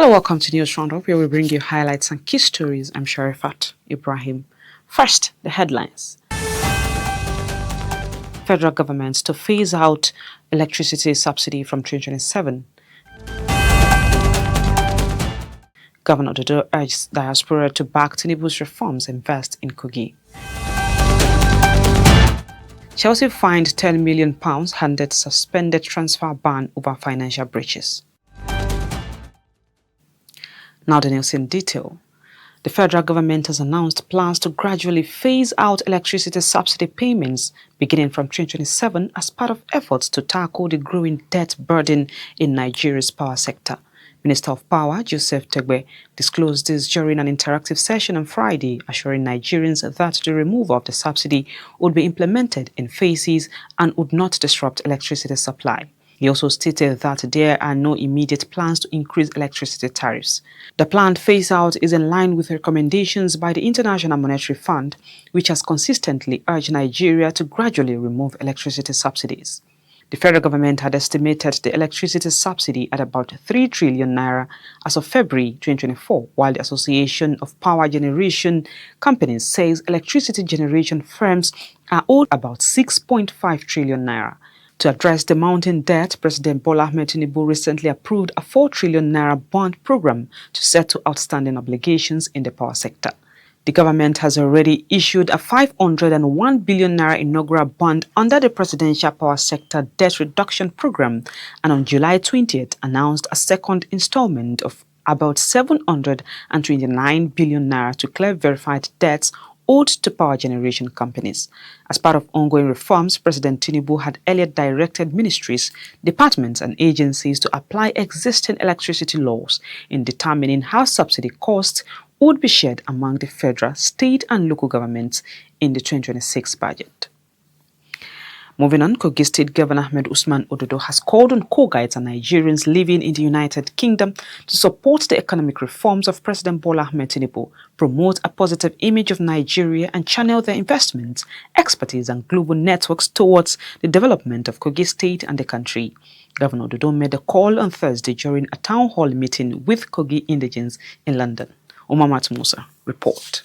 Hello, welcome to News Roundup, where we bring you highlights and key stories. I'm Sharifat Ibrahim. First, the headlines. Federal government to phase out electricity subsidy from 2027. Governor Dodo urges diaspora to back Tinubu's reforms and invest in Kogi. Chelsea fined £10 million, handed suspended transfer ban over financial breaches. Now the news in detail. The federal government has announced plans to gradually phase out electricity subsidy payments beginning from 2027 as part of efforts to tackle the growing debt burden in Nigeria's power sector. Minister of Power Joseph Tegbe disclosed this during an interactive session on Friday, assuring Nigerians that the removal of the subsidy would be implemented in phases and would not disrupt electricity supply. He also stated that there are no immediate plans to increase electricity tariffs. The planned phase-out is in line with recommendations by the International Monetary Fund, which has consistently urged Nigeria to gradually remove electricity subsidies. The federal government had estimated the electricity subsidy at about 3 trillion naira as of February 2024, while the Association of Power Generation Companies says electricity generation firms are owed about 6.5 trillion naira. To address the mounting debt, President Bola Ahmed Tinubu recently approved a 4 trillion naira bond program to settle outstanding obligations in the power sector. The government has already issued a 501 billion naira inaugural bond under the Presidential Power Sector Debt Reduction Program, and on July 20th announced a second installment of about 729 billion naira to clear verified debts owed to power generation companies. As part of ongoing reforms, President Tinubu had earlier directed ministries, departments and agencies to apply existing electricity laws in determining how subsidy costs would be shared among the federal, state and local governments in the 2026 budget. Moving on, Kogi State Governor Ahmed Usman Ododo has called on Kogites and Nigerians living in the United Kingdom to support the economic reforms of President Bola Ahmed Tinubu, promote a positive image of Nigeria and channel their investments, expertise and global networks towards the development of Kogi State and the country. Governor Ododo made the call on Thursday during a town hall meeting with Kogi indigents in London. Umamat Musa, report.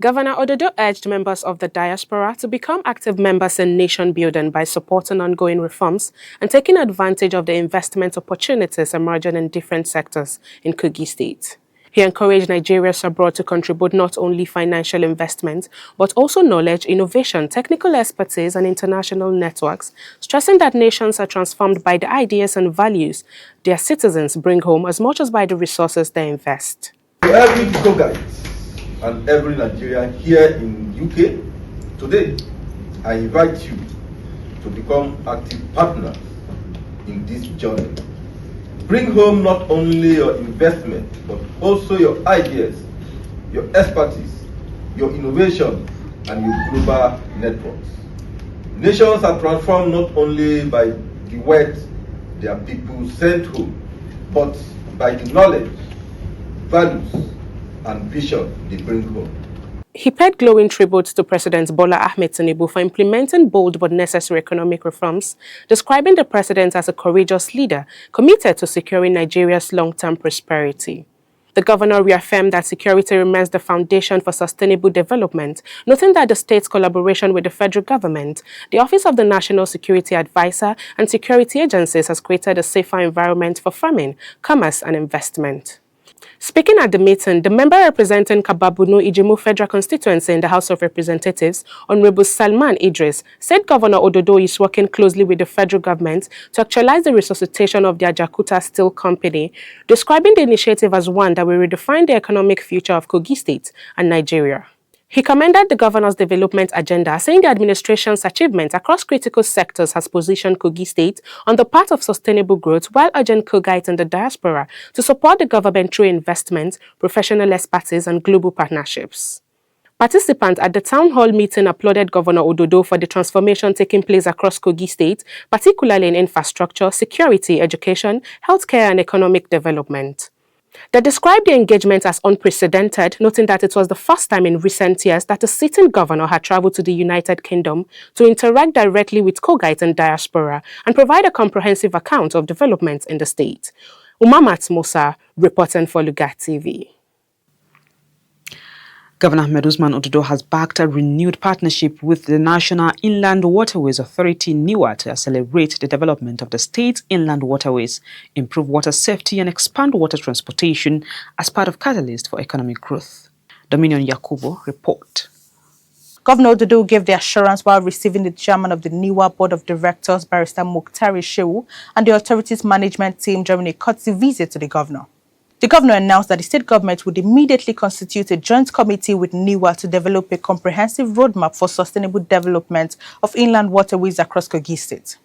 Governor Ododo urged members of the diaspora to become active members in nation building by supporting ongoing reforms and taking advantage of the investment opportunities emerging in different sectors in Kogi State. He encouraged Nigerians abroad to contribute not only financial investment, but also knowledge, innovation, technical expertise, and international networks, stressing that nations are transformed by the ideas and values their citizens bring home as much as by the resources they invest. Every Kogite and every Nigerian here in UK, today, I invite you to become active partners in this journey. Bring home not only your investment, but also your ideas, your expertise, your innovation, and your global networks. Nations are transformed not only by the wealth their people send home, but by the knowledge, values, and vision they bring home. He paid glowing tribute to President Bola Ahmed Tinubu for implementing bold but necessary economic reforms, describing the president as a courageous leader committed to securing Nigeria's long-term prosperity. The governor reaffirmed that security remains the foundation for sustainable development, noting that the state's collaboration with the federal government, the Office of the National Security Advisor, and security agencies has created a safer environment for farming, commerce, and investment. Speaking at the meeting, the member representing Kababunu Ijimu Federal Constituency in the House of Representatives, Honorable Salman Idris, said Governor Ododo is working closely with the federal government to actualize the resuscitation of the Ajakuta Steel Company, describing the initiative as one that will redefine the economic future of Kogi State and Nigeria. He commended the governor's development agenda, saying the administration's achievement across critical sectors has positioned Kogi State on the path of sustainable growth, while urging Kogites in the diaspora to support the government through investment, professional expertise, and global partnerships. Participants at the town hall meeting applauded Governor Ododo for the transformation taking place across Kogi State, particularly in infrastructure, security, education, healthcare, and economic development. They described the engagement as unprecedented, noting that it was the first time in recent years that a sitting governor had traveled to the United Kingdom to interact directly with Kogites and diaspora and provide a comprehensive account of developments in the state. Umamat Musa, reporting for Lugard TV. Governor Ahmed Usman Ododo has backed a renewed partnership with the National Inland Waterways Authority (NIWA) to accelerate the development of the state's inland waterways, improve water safety and expand water transportation as part of catalyst for economic growth. Dominion Yakubu report. Governor Ododo gave the assurance while receiving the chairman of the NIWA Board of Directors, Barrister Muktari Shehu, and the authority's management team during a courtesy visit to the governor. The governor announced that the state government would immediately constitute a joint committee with NIWA to develop a comprehensive roadmap for sustainable development of inland waterways across Kogi State.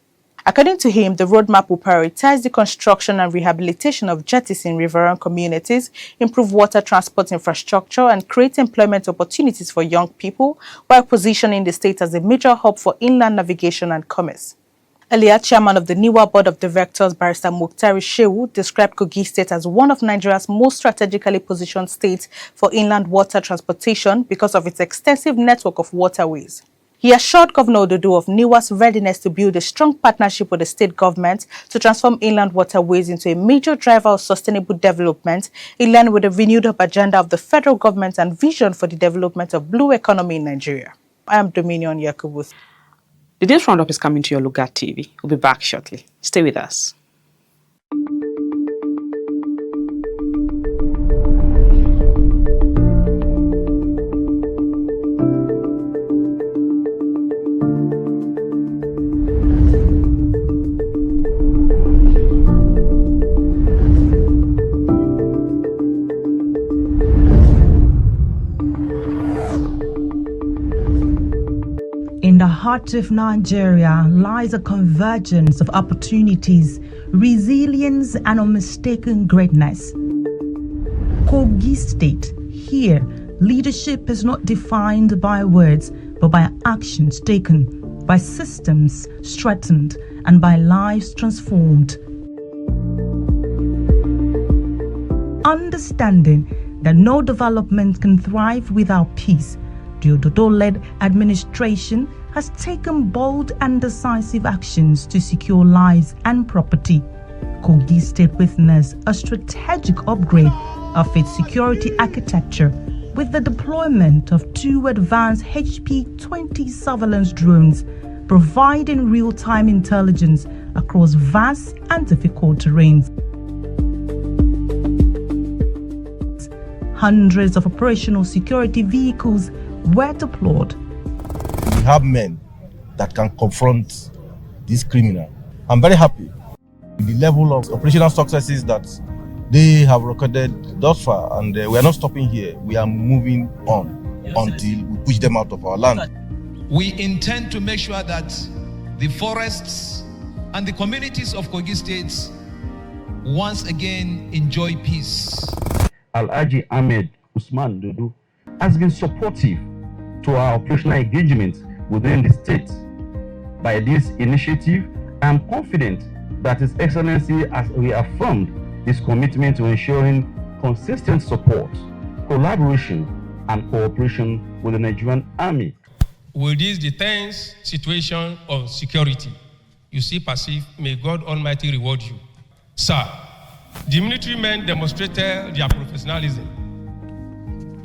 According to him, the roadmap will prioritize the construction and rehabilitation of jetties in riverine communities, improve water transport infrastructure, and create employment opportunities for young people, while positioning the state as a major hub for inland navigation and commerce. Earlier, chairman of the NIWA Board of Directors, Barrister Muktari Shehu, described Kogi State as one of Nigeria's most strategically positioned states for inland water transportation because of its extensive network of waterways. He assured Governor Ododo of NIWA's readiness to build a strong partnership with the state government to transform inland waterways into a major driver of sustainable development, in line with the renewed-up agenda of the federal government and vision for the development of blue economy in Nigeria. I am Dominion Yakubu. The day's roundup is coming to your Lugard TV. We'll be back shortly. Stay with us. In the heart of Nigeria lies a convergence of opportunities, resilience, and unmistaken greatness. Kogi State, here, leadership is not defined by words, but by actions taken, by systems strengthened, and by lives transformed. Understanding that no development can thrive without peace, the Ododo-led administration has taken bold and decisive actions to secure lives and property. Kogi State witnessed a strategic upgrade of its security architecture with the deployment of 2 advanced HP-20 surveillance drones, providing real-time intelligence across vast and difficult terrains. Hundreds of operational security vehicles were deployed. We have men that can confront this criminal. I'm very happy with the level of operational successes that they have recorded thus far, and we are not stopping here. We are moving on until we push them out of our land. We intend to make sure that the forests and the communities of Kogi State once again enjoy peace. Alhaji Ahmed Usman Ododo has been supportive to our operational engagement within the state. By this initiative, I am confident that His Excellency has reaffirmed his commitment to ensuring consistent support, collaboration, and cooperation with the Nigerian Army. With this tense situation of security you see perceive, may God Almighty reward you. Sir, the military men demonstrated their professionalism.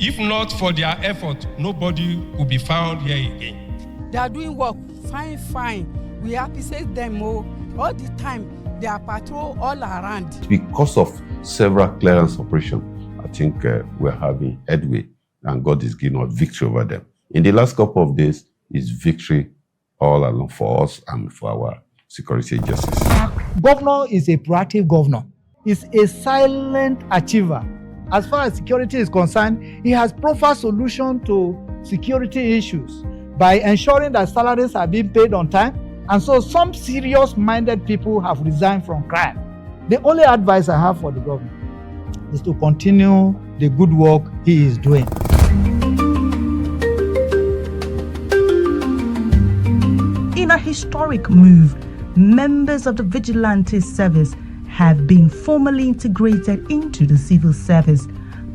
If not for their effort, nobody would be found here again. They are doing work fine. We appreciate them all the time. They are patrol all around. Because of several clearance operations, I think we're having headway, and God is giving us victory over them. In the last couple of days, it's victory all along for us and for our security agencies. Governor is a proactive governor. He's a silent achiever. As far as security is concerned, he has proffered solutions to security issues by ensuring that salaries are being paid on time. And so some serious-minded people have resigned from crime. The only advice I have for the governor is to continue the good work he is doing. In a historic move, members of the Vigilante Service have been formally integrated into the civil service,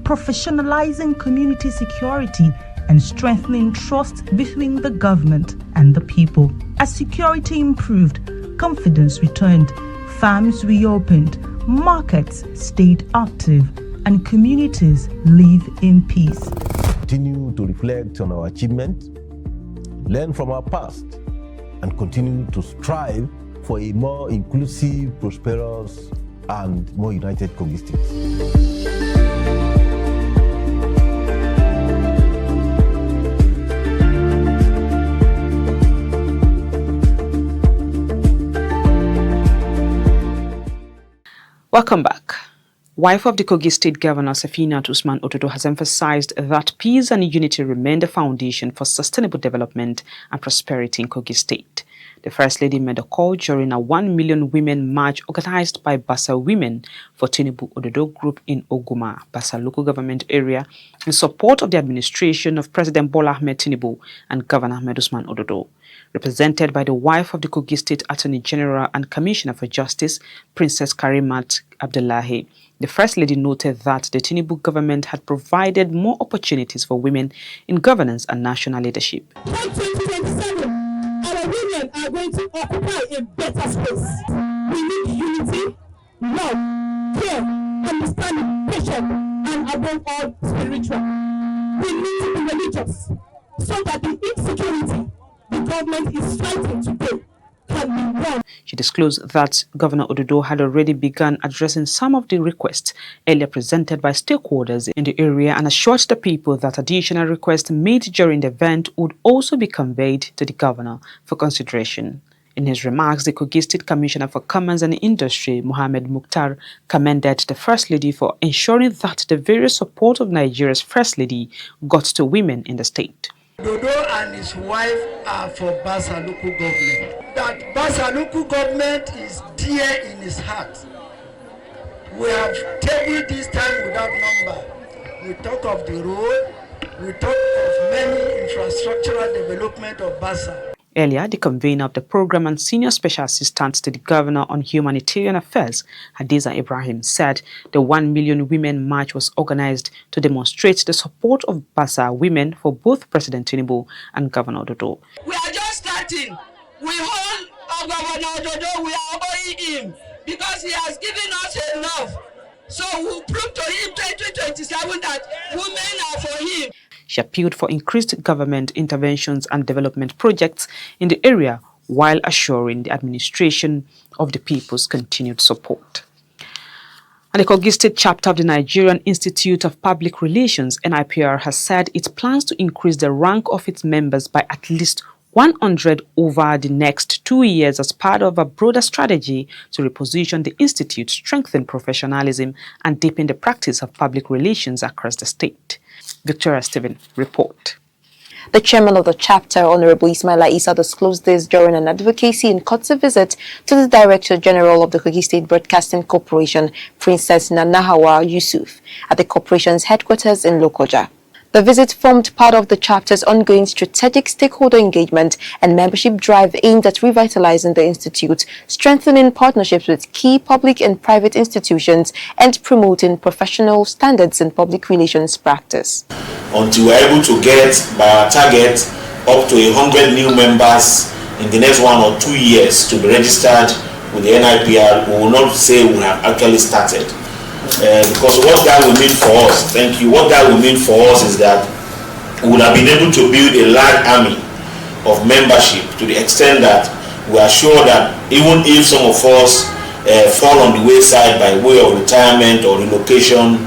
professionalizing community security and strengthening trust between the government and the people. As security improved, confidence returned, farms reopened, markets stayed active, and communities live in peace. Continue to reflect on our achievements, learn from our past, and continue to strive for a more inclusive, prosperous, and more united Kogi State. Welcome back. Wife of the Kogi State Governor Sefinat Usman Otodo has emphasized that peace and unity remain the foundation for sustainable development and prosperity in Kogi State. The First Lady made a call during a 1 million women march organized by Bassa Women for Tinubu Ododo Group in Oguma, Bassa local government area, in support of the administration of President Bola Ahmed Tinubu and Governor Ahmed Usman Ododo. Represented by the wife of the Kogi State Attorney General and Commissioner for Justice, Princess Karimat Abdullahi, the First Lady noted that the Tinubu government had provided more opportunities for women in governance and national leadership. By 2027, our women are going to occupy a better space. We need unity, love, care, understanding, patience, and above all, spiritual. We need to be religious so that the insecurity the government is fighting today can be won. She disclosed that Governor Ododo had already begun addressing some of the requests earlier presented by stakeholders in the area and assured the people that additional requests made during the event would also be conveyed to the governor for consideration. In his remarks, the Kogi State Commissioner for Commerce and Industry, Mohammed Mukhtar, commended the First Lady for ensuring that the various support of Nigeria's First Lady got to women in the state. Dodo and his wife are for Bassa local government. That Bassa local government is dear in his heart. We have tabled this time without number. We talk of the road, we talk of many infrastructural development of Bassa. Earlier, the convener of the program and senior special assistant to the governor on humanitarian affairs, Hadiza Ibrahim, said the 1 million women march was organized to demonstrate the support of Bassa women for both President Tinubu and Governor Ododo. We are just starting. We hold our Governor Ododo, we are owing him because he has given us enough. So we'll prove to him 2027 that women are for him. She appealed for increased government interventions and development projects in the area while assuring the administration of the people's continued support. And the Kogi State chapter of the Nigerian Institute of Public Relations, NIPR, has said it plans to increase the rank of its members by at least 100 over the next 2 years as part of a broader strategy to reposition the institute, strengthen professionalism, and deepen the practice of public relations across the state. Victoria Stephen, report. The chairman of the chapter, Honorable Ismaila Isa, disclosed this during an advocacy and courtesy visit to the Director General of the Kogi State Broadcasting Corporation, Princess Nanahawa Yusuf, at the corporation's headquarters in Lokoja. The visit formed part of the chapter's ongoing strategic stakeholder engagement and membership drive aimed at revitalizing the institute, strengthening partnerships with key public and private institutions, and promoting professional standards in public relations practice. Until we're able to get, by our target, up to 100 new members in the next 1 or 2 years to be registered with the NIPR, we will not say we have actually started. Because what that will mean for us, what that will mean for us is that we would have been able to build a large army of membership to the extent that we are sure that even if some of us fall on the wayside by way of retirement or relocation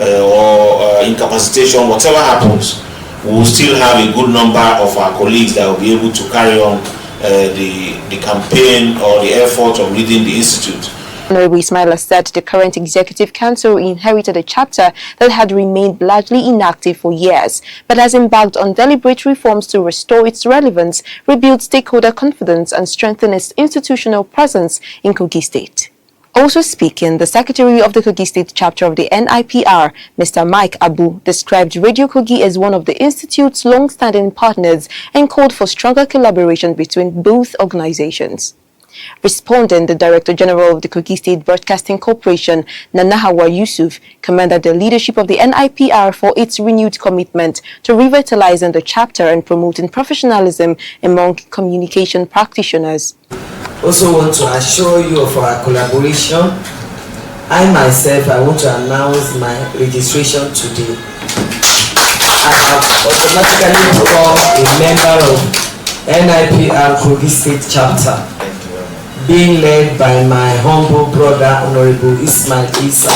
or incapacitation, whatever happens, we will still have a good number of our colleagues that will be able to carry on the campaign or the effort of leading the institute. Honorable Ismaila said the current Executive Council inherited a chapter that had remained largely inactive for years, but has embarked on deliberate reforms to restore its relevance, rebuild stakeholder confidence, and strengthen its institutional presence in Kogi State. Also speaking, the Secretary of the Kogi State chapter of the NIPR, Mr. Mike Abu, described Radio Kogi as one of the Institute's long-standing partners and called for stronger collaboration between both organizations. Responding, the Director General of the Kogi State Broadcasting Corporation, Nanahawa Yusuf, commended the leadership of the NIPR for its renewed commitment to revitalizing the chapter and promoting professionalism among communication practitioners. Also want to assure you of our collaboration I myself, I want to announce my registration today. I have automatically become a member of NIPR Kogi State Chapter, being led by my humble brother, Honorable Ismail Isa.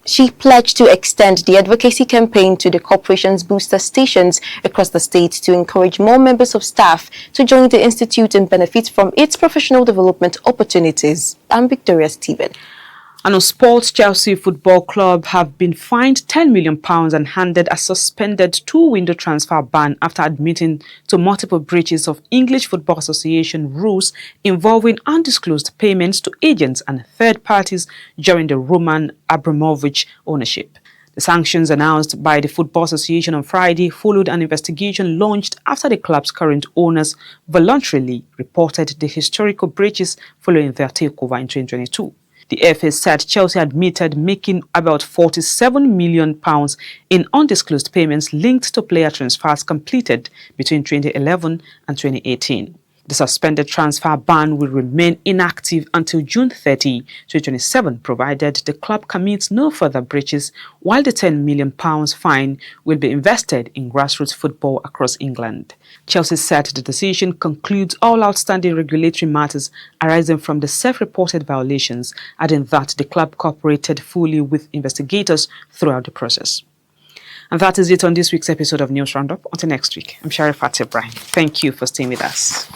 She pledged to extend the advocacy campaign to the corporation's booster stations across the state to encourage more members of staff to join the institute and benefit from its professional development opportunities. I'm Victoria Stephen. And on sports, Chelsea Football Club have been fined £10 million and handed a suspended 2-window transfer ban after admitting to multiple breaches of English Football Association rules involving undisclosed payments to agents and third parties during the Roman Abramovich ownership. The sanctions announced by the Football Association on Friday followed an investigation launched after the club's current owners voluntarily reported the historical breaches following their takeover in 2022. The FA said Chelsea admitted making about £47 million in undisclosed payments linked to player transfers completed between 2011 and 2018. The suspended transfer ban will remain inactive until June 30, 2027, provided the club commits no further breaches, while the £10 million fine will be invested in grassroots football across England. Chelsea said the decision concludes all outstanding regulatory matters arising from the self-reported violations, adding that the club cooperated fully with investigators throughout the process. And that is it on this week's episode of News Roundup. Until next week, I'm Sharifat Ibrahim. Thank you for staying with us.